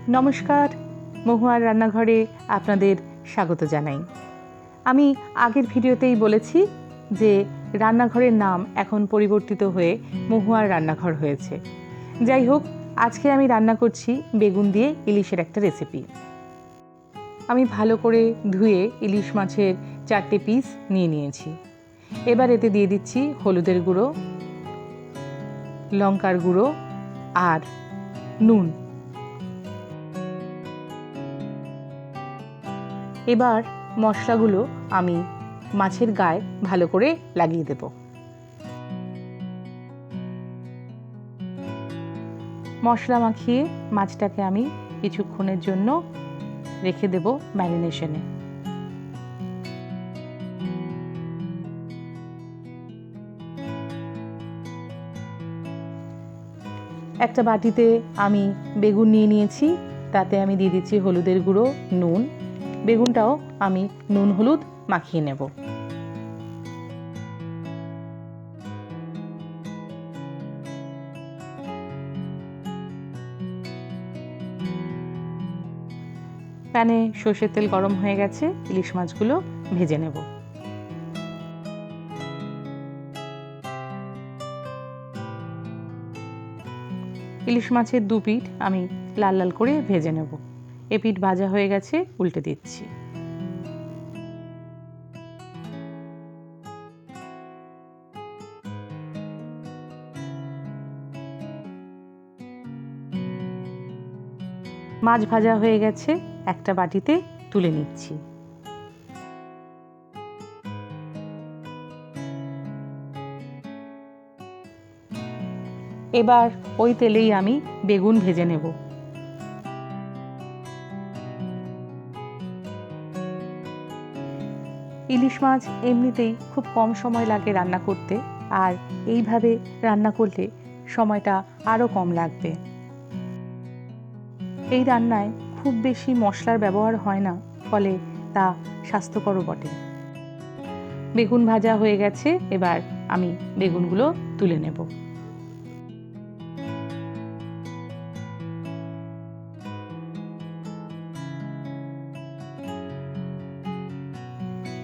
নমস্কার, মহুয়ার রান্নাঘরে আপনাদের স্বাগত জানাই। আমি আগের ভিডিওতেই বলেছি যে রান্নাঘরের নাম এখন পরিবর্তিত হয়ে মহুয়ার রান্নাঘর হয়েছে। যাই হোক, আজকে আমি রান্না করছি বেগুন দিয়ে ইলিশের একটা রেসিপি। আমি ভালো করে ধুয়ে ইলিশ মাছের 4টে পিস নিয়ে নিয়েছি। এবার এতে দিয়ে দিচ্ছি হলুদের গুঁড়ো, লঙ্কার গুঁড়ো আর নুন। এবার মশলাগুলো আমি মাছের গায়ে ভালো করে লাগিয়ে দেব। মশলা মাখিয়ে মাছটাকে আমি কিছুক্ষণের জন্য রেখে দেব ম্যারিনেশনে। একটা বাটিতে আমি বেগুন নিয়ে নিয়েছি, তাতে আমি দিয়ে দিচ্ছি হলুদের গুঁড়ো, নুন। বেগুনটাও আমি নুন হলুদ মাখিয়ে নেব। প্যানে সর্ষের তেল গরম হয়ে গেছে, ইলিশ মাছগুলো ভেজে নেব। ইলিশ মাছের 2 পিঠ আমি লাল লাল করে ভেজে নেব। এ পিঠ ভাজা হয়ে গেছে, উল্টে দিচ্ছি। মাছ ভাজা হয়ে গেছে, একটা বাটিতে তুলে নিচ্ছি। এবার ওই তেলেই আমি বেগুন ভেজে নেব। ইলিশ মাছ এমনিতেই খুব কম সময় লাগে রান্না করতে, আর এইভাবে রান্না করলে সময়টা আরও কম লাগবে। এই রান্নায় খুব বেশি মশলার ব্যবহার হয় না, ফলে তা স্বাস্থ্যকরও বটে। বেগুন ভাজা হয়ে গেছে, এবার আমি বেগুনগুলো তুলে নেব।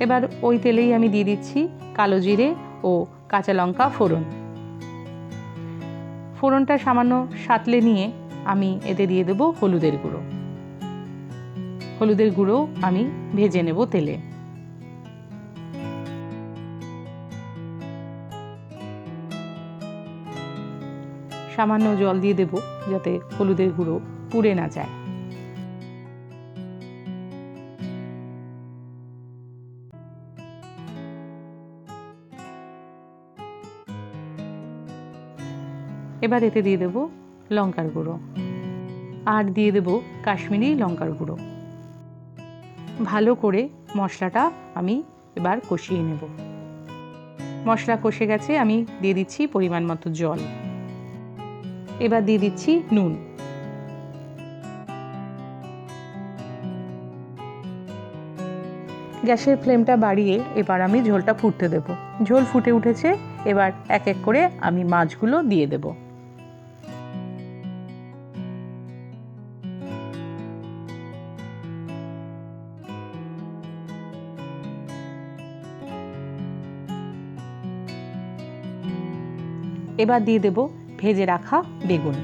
এবার ওই তেলেই আমি দিয়ে দিচ্ছি কালো জিরে ও কাঁচা লঙ্কা ফোড়ন। ফোড়নটা সামান্য সাঁতলে নিয়ে আমি এতে দিয়ে দেব হলুদের গুঁড়ো। হলুদের গুঁড়ো আমি ভেজে নেব তেলে। সামান্য জল দিয়ে দেব যাতে হলুদের গুঁড়ো পুড়ে না যায়। এবার এতে দিয়ে দেব লঙ্কার গুঁড়ো আর দিয়ে দেব কাশ্মীরি লঙ্কার গুঁড়ো। ভালো করে মশলাটা আমি এবার কষিয়ে নেব। মশলা কষে গেছে, আমি দিয়ে দিচ্ছি পরিমাণ মতো জল। এবার দিয়ে দিচ্ছি নুন। গ্যাসের ফ্লেমটা বাড়িয়ে এবার আমি ঝোলটা ফুটতে দেব। ঝোল ফুটে উঠেছে, এবার এক এক করে আমি মাছগুলো দিয়ে দেব। এবার দিয়ে দেব ভেজে রাখা বেগুন।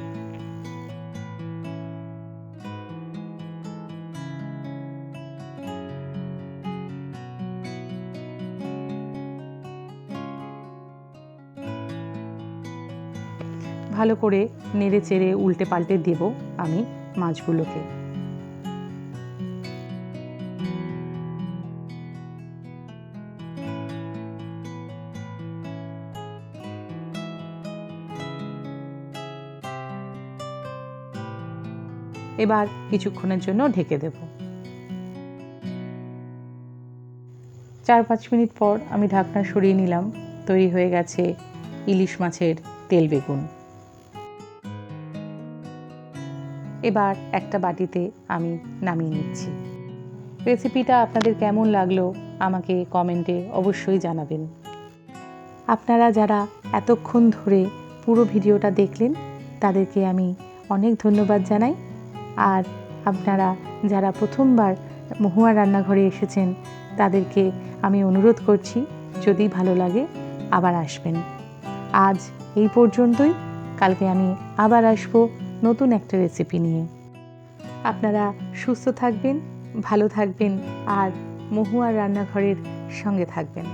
ভালো করে নেড়ে চেড়ে উল্টে পাল্টে দেব আমি মাছগুলোকে। এবার কিছুক্ষণের জন্য ঢেকে দেব। 4-5 মিনিট পর আমি ঢাকনা সরিয়ে নিলাম। তৈরি হয়ে গেছে ইলিশ মাছের তেল বেগুন। এবার একটা বাটিতে আমি নামিয়ে নিচ্ছি। রেসিপিটা আপনাদের কেমন লাগলো আমাকে কমেন্টে অবশ্যই জানাবেন। আপনারা যারা এতক্ষণ ধরে পুরো ভিডিওটা দেখলেন তাদেরকে আমি অনেক ধন্যবাদ জানাই। আর আপনারা যারা প্রথমবার মহুয়ার রান্নাঘরে এসেছেন তাদেরকে আমি অনুরোধ করছি, যদি ভালো লাগে আবার আসবেন। আজ এই পর্যন্তই। কালকে আমি আবার আসবো নতুন একটা রেসিপি নিয়ে। আপনারা সুস্থ থাকবেন, ভালো থাকবেন আর মহুয়ার রান্নাঘরের সঙ্গে থাকবেন।